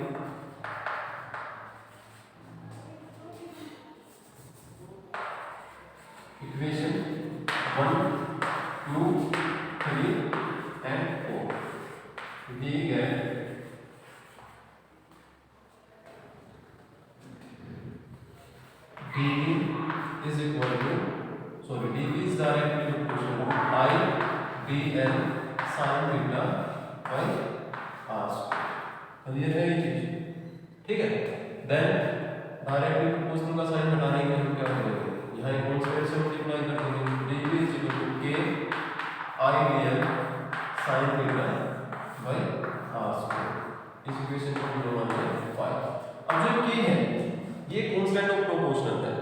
इक्वेशन 1, 2, 3 एंड 4 दी गए dv is equal to, dv is directly proportional to I dl sin theta by r square. Clear है ये चीज? ठीक है। देन डायरेक्टली प्रोपोर्शनल का साइन हटाने के लिए हम क्या करेंगे, यहाँ एक कांस्टेंट से मल्टीप्लाई कर देंगे, dv is equal to k i dl sin theta by r square. इस इक्वेशन को हम ढूंढेंगे 5। अब जो k है ये कांस्टेंट ऑफ प्रोपोर्शनल है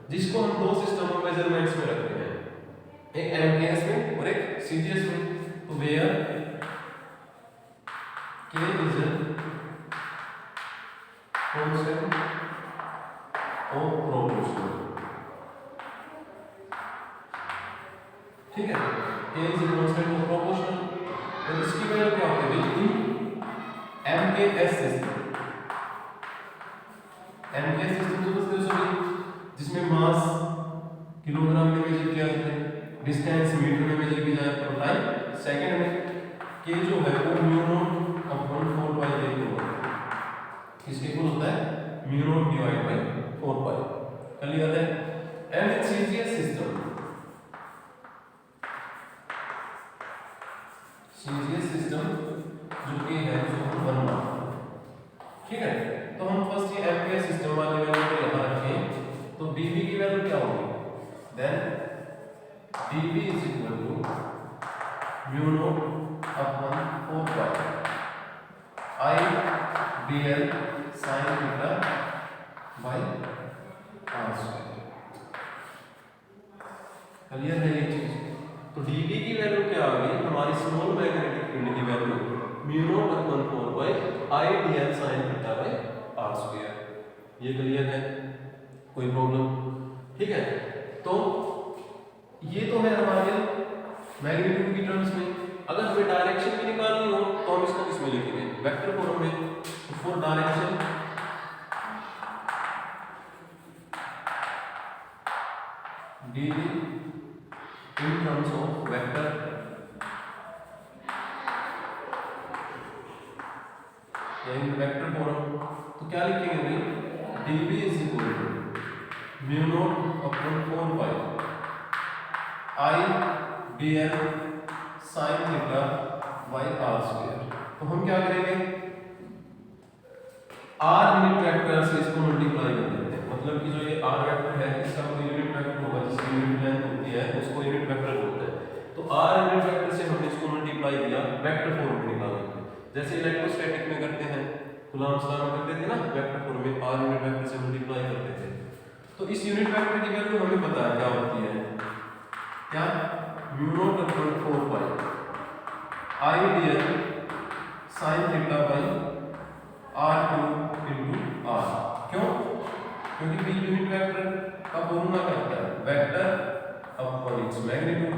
जिसको हम दो सिस्टम ऑफ मेजरमेंट्स में रखते हैं, एक एमकेएस में और एक सीजीएस में। तो where k is a constant of proportional, ठीक है, k is a constant of proportional। और इसकी वैल्यू क्या होती है इन एमकेएस सिस्टम। एमकेएस सिस्टम समझते हो सभी, जिसमें मास किलोग्राम में मेजर किया जाता है, डिस्टेंस मीटर में मेजर किया जाता है और टाइम सेकंड में। k जो है वो mu naught upon 4 pi a होता है, इसके इक्वल होता है mu naught divide by 4 pi. Clear है? And CGS system, CGS system जो कि है उसको हम 1 मानते हैं, ठीक है। तो हम फर्स्ट ये एमकेएस सिस्टम वाली वैल्यू को यहां रखें, तो dv की वैल्यू क्या होगी, then dv is equal to mu naught upon 4 pi i dl sin theta by r square. Clear है ये चीज? तो dv की वैल्यू क्या आ गई हमारी स्मॉल मैग्नेटिक फील्ड की value mu naught upon 4 pi i dl sin theta by r square. ये क्लियर है? कोई प्रॉब्लम? ठीक है। तो ये तो है हमारे मैग्नीट्यूड की टर्म्स में। अगर हमें डायरेक्शन भी निकालनी हो तो हम इसको किस में लिखेंगे, वेक्टर फॉर्म में। तो for direction dv in terms of vector या इन वेक्टर फॉर्म, तो क्या लिखेंगे भाई, dv is equal to mu naught upon 4 pi i dl sin theta by r square. तो हम क्या करेंगे, r यूनिट वेक्टर से इसको मल्टीप्लाई कर देते हैं। मतलब कि जो ये r वेक्टर है इसका कोई यूनिट वेक्टर होगा जिसकी यूनिट लेंथ होती है उसको यूनिट वेक्टर बोलते हैं। तो r यूनिट वेक्टर से हमने इसको मल्टीप्लाई किया वेक्टर फॉर्म में निकालने के लिए, जैसे इलेक्ट्रोस्टैटिक में करते हैं, कूलॉम्स लॉ में करते थे ना, वेक्टर फॉर्म में r यूनिट वेक्टर से मल्टीप्लाई करते थे। तो इस यूनिट वेक्टर की वैल्यू हमें पता है क्या होती है, क्या, mu naught upon 4 pi i dl sin theta bye r2 into r। क्यों? क्योंकि b यूनिट वेक्टर का फॉर्मूला क्या होता है, वेक्टर अपॉन इट्स मैग्नीट्यूड।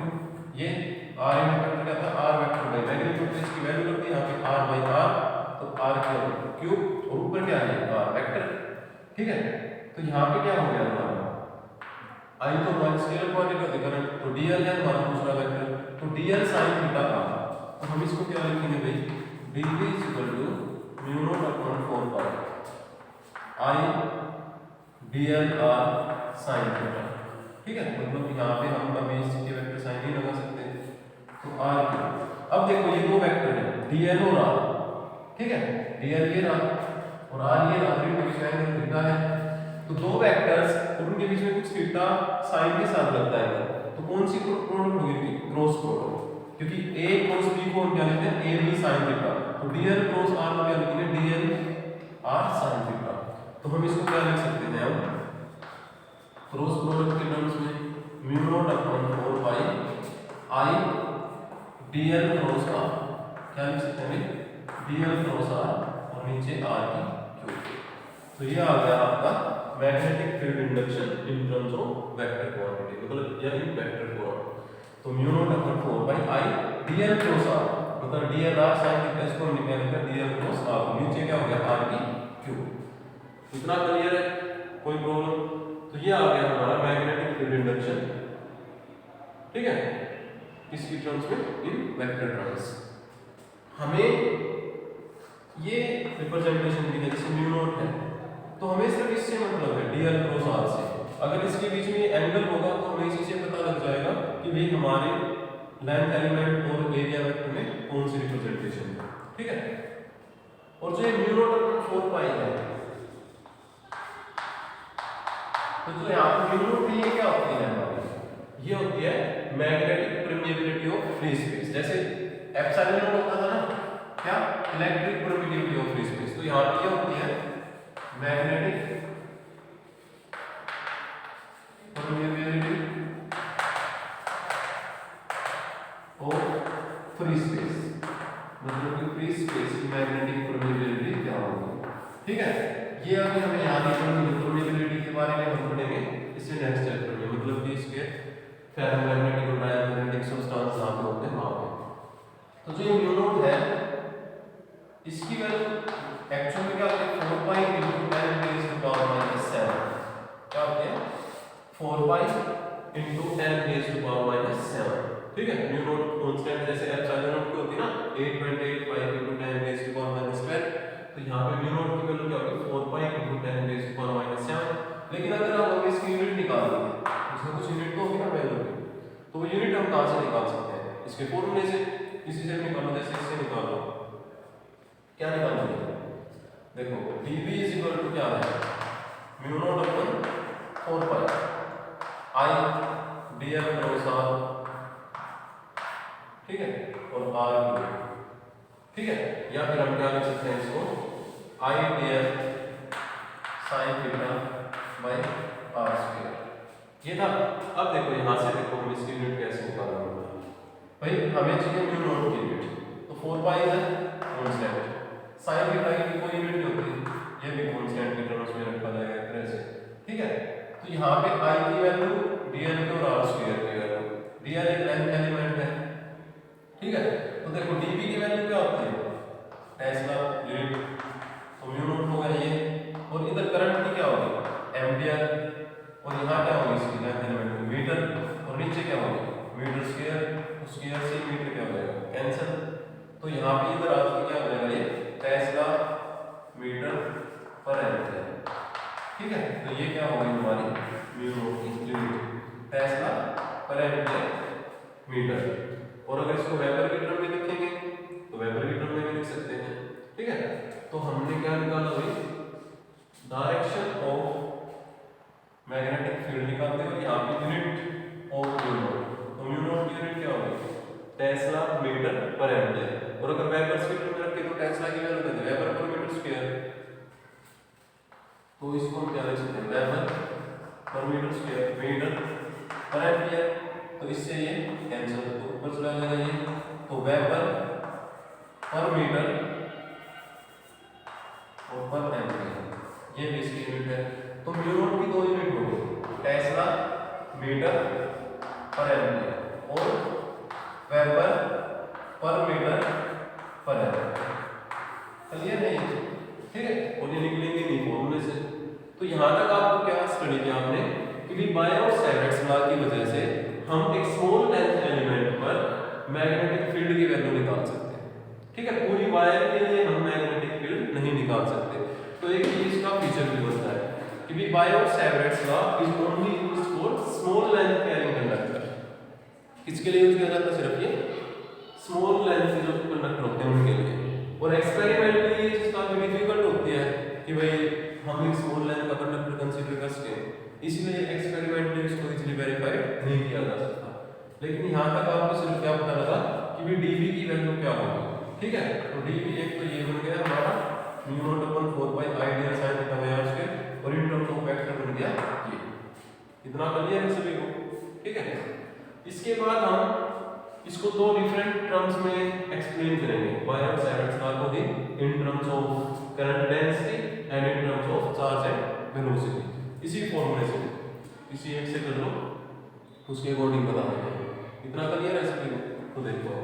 ये r यूनिट वेक्टर क्या था, r वेक्टर बाय मैग्नीट्यूड। तो इसकी वैल्यू लगती है यहाँ पे r बाय r, तो r क्यूब और ऊपर क्या है r वेक्टर, ठीक है। तो यहाँ पे क्या हो गया हमारा, I तो हमारी स्केलर क्वांटिटी का करंट, तो dl है हमारा दूसरा वेक्टर, तो dl sin थीटा का, तो हम इसको क्या लिखेंगे भाई, dv is equal to mu naught upon 4 pi i dl r sin theta, ठीक है। मतलब यहाँ पे हम कभी इस के वेक्टर साइन नहीं लगा सकते, तो r क्यूब। अब देखो ये दो वेक्टर है dl और r, ठीक है, dl ये रहा और r ये रहा, इनके बीच में एंगल थीटा है। तो दो वेक्टर्स और उनके बीच में कुछ थीटा साइन के साथ लगता है, तो कौन सी प्रोडक्ट होगी, क्रॉस प्रोडक्ट, क्योंकि a क्रॉस b को हम क्या लेते हैं, a b sin थीटा। तो dl क्रॉस r को क्या लिखेंगे, dl r sin थीटा। तो हम इसको क्या लिख सकते हैं, हम क्रॉस प्रोडक्ट के टर्म्स में mu naught upon 4 pi i dl cross r, क्या लिख सकते हैं, dl क्रॉस r और नीचे r की क्यूब। तो ये आ गया आपका magnetic field induction in terms of vector quantity, मतलब या इन वेक्टर फॉर्म। तो mu naught upon 4 by i dl cross r, मतलब dl r sin थीटा, इसको हम लिखेंगे dl क्रॉस r, नीचे क्या हो गया r की क्यूब। इतना क्लियर है? कोई प्रॉब्लम? तो ये आ गया हमारा मैग्नेटिक फील्ड इंडक्शन, ठीक है, किसकी टर्म्स में, इन वेक्टर टर्म्स। हमें ये रिप्रेजेंटेशन की जैसे म्यू नॉट है, तो हमें सिर्फ इससे मतलब है dl क्रॉस r से। अगर इसके बीच में एंगल होगा तो हमें इसी से पता लग जाएगा कि भाई हमारे लेंथ एलिमेंट और एरिया वेक्टर में कौन सी रिप्रेजेंटेशन है, ठीक है। और जो ये म्यू नॉट अपॉन 4 पाई है, तो जो यहाँ पे म्यू नॉट है ये क्या होती है हमारी, ये होती है magnetic permeability of free space. जैसे एप्सिलॉन नॉट होता था ना क्या, electric permeability of free space, तो यहाँ पे ये होती है magnetic permeability of free space, मतलब कि फ्री स्पेस की मैग्नेटिक परमिएबिलिटी क्या होगी, ठीक है। ये अभी हमें याद है परमिएबिलिटी के बारे में हम पढ़ेंगे इससे नेक्स्ट चैप्टर में, मतलब कि इसके फेरोमैग्नेटिक और डायमैग्नेटिक सब्सटेंस जहां पे होते हैं वहां पे। तो जो ये म्यू नॉट है इसकी वैल्यू एक्चुअल में क्या होती है 4 pi into 10 raise to power minus 7, क्या होती है 4 pi into 10 raise to power minus 7, ठीक है। म्यू नॉट कांस्टेंट जैसे एप्सिलॉन नॉट की होती है ना 8.85 into 10 raise to power minus 12, तो यहां पे म्यू नॉट की वैल्यू क्या होगी 4 pi into 10 raise to power minus 7। लेकिन अगर हम इसकी यूनिट निकाल देंगे, इसमें कुछ यूनिट तो होगी ना वैल्यू की, तो वो यूनिट हम कहां से निकाल सकते हैं, इसके फॉर्मूले से, किसी से निकालो, जैसे इससे निकालो, क्या निकालोगे, देखो dv इज इक्वल टू क्या है mu naught upon 4 pi i dr cross r, ठीक है, और r, ठीक है। या फिर हम क्या लिख सकते हैं इसको i dr sin theta bye r square, ये था। अब देखो यहां से देखो हम इसकी यूनिट कैसे निकालेंगे, भाई हमें चाहिए म्यू नॉट की यूनिट, तो 4 पाई है कांस्टेंट, sin थीटा की कोई यूनिट नहीं होती, ये भी कांस्टेंट की टर्म्स में रखा जाएगा एक तरह से, ठीक है। तो यहाँ पे i की वैल्यू dl की और r स्क्वायर की वैल्यू, dl एक लेंथ एलिमेंट है, ठीक है। तो देखो dv की वैल्यू क्या होती है टेस्ला यूनिट, तो म्यू नॉट होगा ये, और इधर करंट की क्या होगी एम्पियर, और यहाँ क्या होगी इसकी लेंथ एलिमेंट में मीटर, और नीचे क्या होगी मीटर स्क्वायर, स्क्वायर से मीटर क्या हो जाएगा कैंसिल, तो यहाँ पे इधर आपकी क्या हो जाएगा ये टेस्ला मीटर पर एम्पियर, ठीक है। तो ये क्या होगी हमारी म्यू नॉट की यूनिट टेस्ला पर एम्पियर मीटर, और अगर इसको वेबर के टर्म में लिखेंगे तो वेबर के टर्म में भी लिख सकते हैं, ठीक है। तो हमने क्या निकाला भाई डायरेक्शन ऑफ मैग्नेटिक फील्ड निकालते हैं, यहाँ पे यूनिट ऑफ म्यू नॉट, तो म्यू नॉट की यूनिट क्या होगी टेस्ला मीटर पर एम्पियर, और अगर वेबर के टर्म में रखें तो टेस्ला की वैल्यू देते हैं वेबर पर मीटर स्क्वायर, तो इसको हम क्या लिख सकते हैं weber per metre square metre per ampere, तो इससे ये कैंसिल तो ऊपर चला जाएगा ये, तो वेबर पर मीटर और पर एम्पियर ये भी इसकी यूनिट है। तो म्यू नॉट की दो यूनिट हो गई टेस्ला मीटर पर एम्पियर और weber per metre per ampere, clear है ये, ठीक है। और ये निकलेंगे नहीं फॉर्मूले से। तो यहाँ तक आपको क्या स्टडी किया आपने कि बायो-सैवर्ट्स लॉ की वजह से हम एक स्मॉल लेंथ एलिमेंट पर मैग्नेटिक फील्ड की वैल्यू निकाल सकते हैं, ठीक है। पूरी वायर के लिए हम मैग्नेटिक फील्ड नहीं निकाल सकते, तो एक चीज का फीचर भी होता है कि Biot Savart's law is only used for small length carrying conductor, किसके लिए यूज किया जाता है सिर्फ ये स्मॉल लेंथ के जो कंडक्टर होते हैं उनके लिए, और एक्सपेरिमेंटली ये चीज काफी डिफिकल्ट होती है कि भाई हम एक स्मॉल लेंथ का कंडक्टर कंसीडर कर सकें, इसलिए एक्सपेरिमेंटली इसको इजीली वेरीफाइड नहीं किया जा सकता। लेकिन यहाँ तक आपको सिर्फ क्या पता लगा कि भी dv की वैल्यू क्या होगी, ठीक है। तो dv एक तो ये बन गया हमारा mu naught upon 4 pi i d sin theta bye r square, और इन टर्म्स ऑफ वेक्टर बन गया ये, इतना क्लियर है सभी को, ठीक है। इसके बाद हम इसको दो डिफरेंट टर्म्स में एक्सप्लेन करेंगे बायो-सैवर्ट्स लॉ को भी, इन terms of current density and in terms of charge and velocity, इसी फॉर्मूले से, इसी एक से कर लो उसके अकॉर्डिंग बता देंगे, इतना क्लियर है सभी को। तो देखो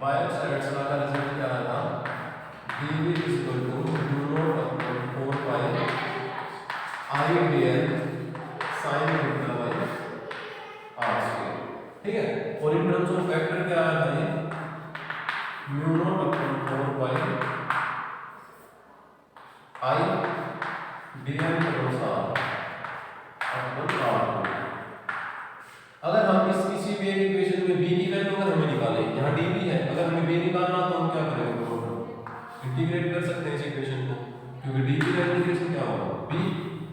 बायो-सैवर्ट्स लॉ का रिजल्ट क्या आया था dv is equal to mu I D N cross r upon r. अगर हम इस किसी भी एक इक्वेशन में b की वैल्यू अगर हमें निकालें, यहाँ db है, अगर हमें b निकालना तो हम क्या करेंगे, इंटीग्रेट कर सकते हैं इस इक्वेशन को, क्योंकि d की वैल्यू इंटीग्रेशन क्या होगा b,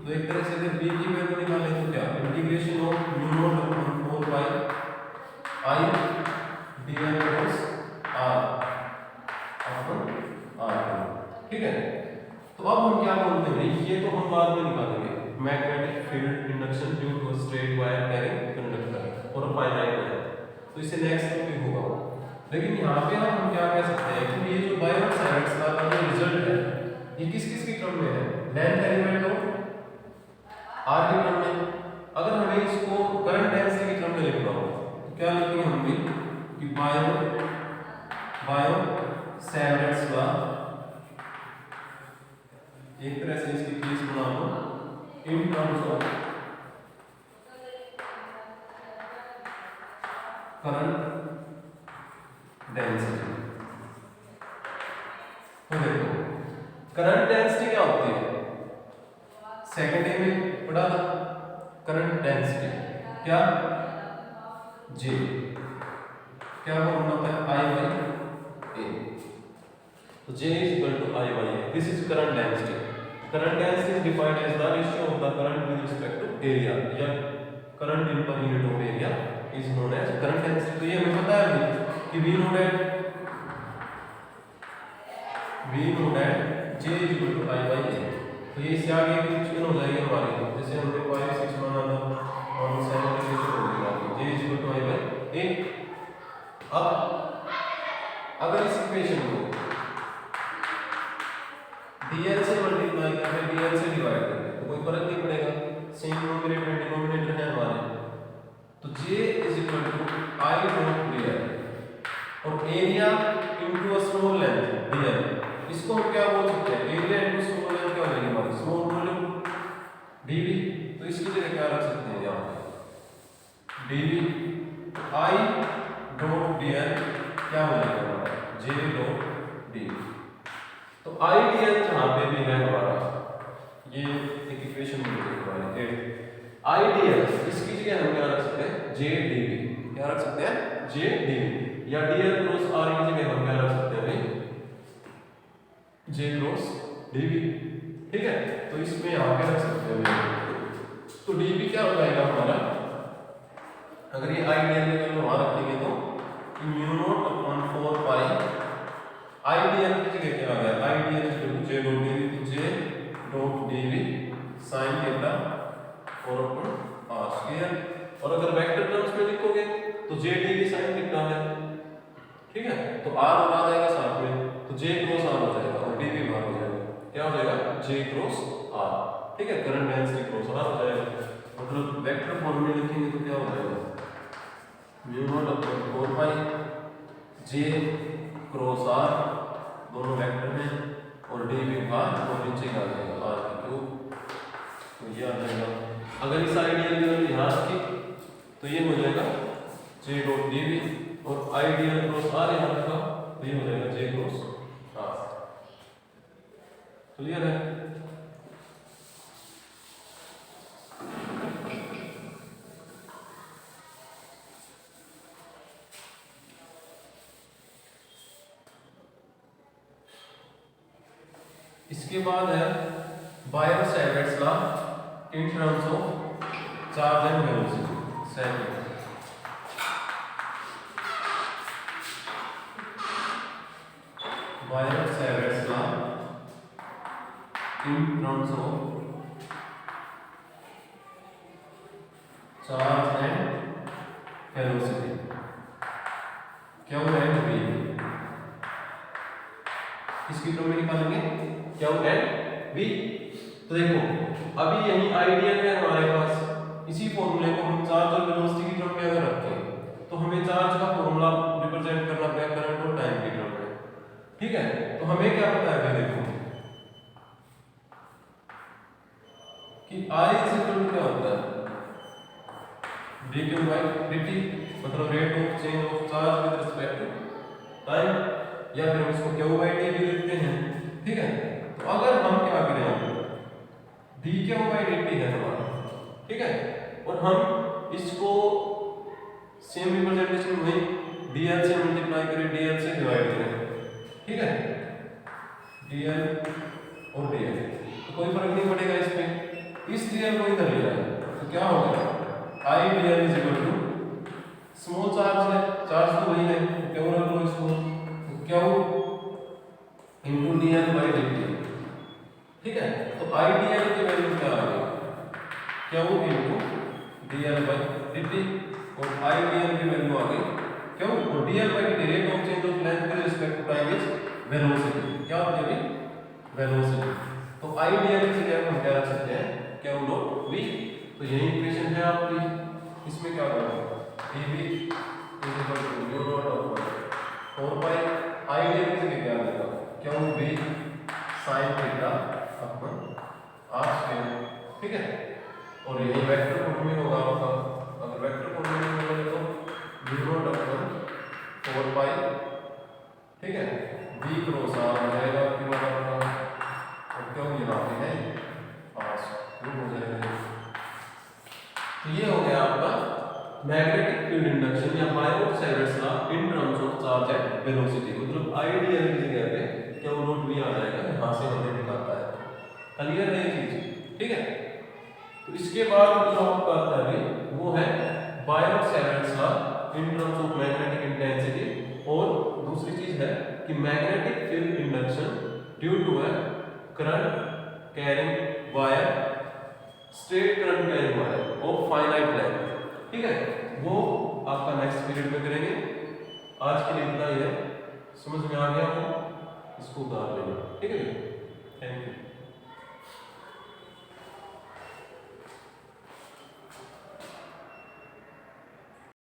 तो एक तरह से अगर b की वैल्यू निकालें तो क्या integration of mu naught upon 4 pi I dn cross r upon r। ठीक है, तो अब हम क्या बोलते हैं, ये तो हम बाद में निकालेंगे, magnetic field induction due to a straight wire carrying conductor और फाइनाइट है, तो इससे नेक्स्ट टॉपिक होगा। लेकिन यहाँ पे हम क्या कह सकते हैं कि ये जो बायो-सावर्ट्स लॉ का जो रिजल्ट है ये किस किस के क्रम में है, लेंथ एलिमेंट ऑफ आर के क्रम में। अगर हमें इसको करंट डेंसिटी के क्रम में लिखना हो तो क्या लिखेंगे हम भी कि बायो-सावर्ट्स लॉ, एक तरह से इसकी केस बना लो in terms of current density. तो देखो करंट डेंसिटी क्या होती है, सेकंड डे में पढ़ा था, करंट डेंसिटी क्या J, क्या फॉर्मूला होता है I by A, तो J is equal to I by A, this is current density. Current density is defined as the ratio of the current with respect to area, या current in per unit of area is known as current density। तो ये हमें पता है कि V node है J is equal to I by A, तो ये इससे आगे क्वेश्चन हो जाएगी हमारी, जैसे हमने 5 6 माना था और 7 क्वेश्चन हो जाएगा J is equal to I by A। अब अगर इस इक्वेशन को dl से मल्टीप्लाई करके dl से डिवाइड करें तो कोई फर्क नहीं पड़ेगा, सेम न्यूमरेटर एंड डिनोमिनेटर है हमारे, तो J is equal to I dot dl और area into a small length dl, इसको हम क्या बोल सकते हैं, एरिया इनटू स्मॉल लेंथ क्या हो जाएगी हमारी स्मॉल वॉल्यूम dv, तो इसकी जगह क्या रख सकते हैं यहाँ पे dv I डॉट dl क्या हो जाएगा हमारा J डॉट dv। तो आइडियल जहां पे भी है हमारा, ये एक इक्वेशन मिल गई हमारी आइडियल, इसकी जगह हम क्या रख सकते हैं जे डीवी, क्या रख सकते हैं जे डीवी, या डीएल क्रॉस आर की जगह हम क्या रख सकते हैं भाई जे क्रॉस डीवी। ठीक है, तो इसमें यहां पे रख सकते हैं, तो डीवी क्या हो जाएगा हमारा, अगर ये आइडियल की वैल्यू वहां रखेंगे तो mu naught upon 4 pi ideal की जगह क्या आ गया, ideal equal to J dot DV, तो J dot DV sin theta और अपॉन r स्क्वायर, और अगर वेक्टर टर्म्स में लिखोगे तो जे डीवी sin थीटा है। ठीक है, तो r और आ जाएगा साथ में, तो जे क्रॉस r हो जाएगा और डीवी बाहर हो जाएगा, क्या हो जाएगा जे क्रॉस r। ठीक है, करंट डेंसिटी क्रॉस r हो जाएगा, मतलब वेक्टर फॉर्म में लिखेंगे तो क्या हो जाएगा म्यू नॉट अपॉन 4 पाई जे क्रॉस r, दोनों वेक्टर हैं, और डी भी बाहर और नीचे आ जाएगा r क्यूब, तो ये आ जाएगा। अगर इस आइडियल की वैल्यू यहाँ रखी तो ये हो जाएगा j डॉट dv, और आइडियल क्रॉस r यहाँ रखा तो ये हो जाएगा j क्रॉस r। क्लियर है? इसके बाद है Biot Savart's law in terms of charge and velocity. Bio-Savart's law in terms of charge and velocity क्या हो जाएगा v, इसकी टर्म में निकालेंगे क्या हो जाएगा v। तो देखो अभी यही आइडियल है हमारे पास, इसी फॉर्मूले को हम चार्ज और वेलोसिटी की टर्म में अगर रखें तो हमें चार्ज का फॉर्मूला रिप्रेजेंट करना पड़ेगा करंट और टाइम की टर्म में। ठीक है, तो हमें क्या पता है, देखो कि I क्या होता है dq by dt, मतलब rate of change of charge with respect to time, या फिर हम इसको q by t भी लिखते हैं। ठीक है, तो अगर हम क्या करें डी क्या होगा, dt है हमारा, ठीक है। और हम इसको सेम रिप्रेजेंटेशन वही dl से मल्टीप्लाई करें, dl से डिवाइड करें, ठीक है, dl और dl, तो कोई फर्क नहीं पड़ेगा इसमें। इस dl को इधर ले आए तो क्या हो गया, I dl is equal to small charge है, चार्ज तो वही है, क्यों रख लो इसको, तो क्यों इनटू dl बाई dt, ठीक है। तो I dl की वैल्यू क्या आ गई, क्यों इनटू dl बाई dt, और I dl की वैल्यू आ गई क्यों, तो dl by dt rate of change of length with respect to time is velocity, क्या होती है वेलोसिटी। तो I dl की जगह हम क्या रख सकते हैं, क्यों डॉट v, तो यही इक्वेशन है आपकी। इसमें क्या करोगे, dv is equal to u dot of 4 pi I dl की जगह क्या आएगा, क्यों v sin theta upon r square, ठीक है। और यही वेक्टर फॉर्म में होगा आपका, अगर वेक्टर फॉर्म में होगा तो u डॉट अपॉन 4 पाई, ठीक है, v क्रॉस r हो जाएगा आपके वहां पर, और क्यों यहाँ पे है r स्क्वायर हो जाएगा। तो ये हो गया आपका मैग्नेटिक फील्ड इंडक्शन या bio-Savart's law in terms of charge and velocity, मतलब आइडियल की जगह पे क्या वो नोट भी आ जाएगा, यहां से हमें दिखाता है। क्लियर है ये चीज, ठीक है। तो इसके बाद जो आपका आता है वो है Biot Savart's law in terms of magnetic intensity, और दूसरी चीज है कि magnetic field induction due to a current carrying wire, straight current carrying wire of finite length, ठीक है। वो आपका नेक्स्ट पीरियड में करेंगे। आज के लिए इतना ही है, समझ में आ गया हो, इसको उतार लेना, ठीक है। Thank you.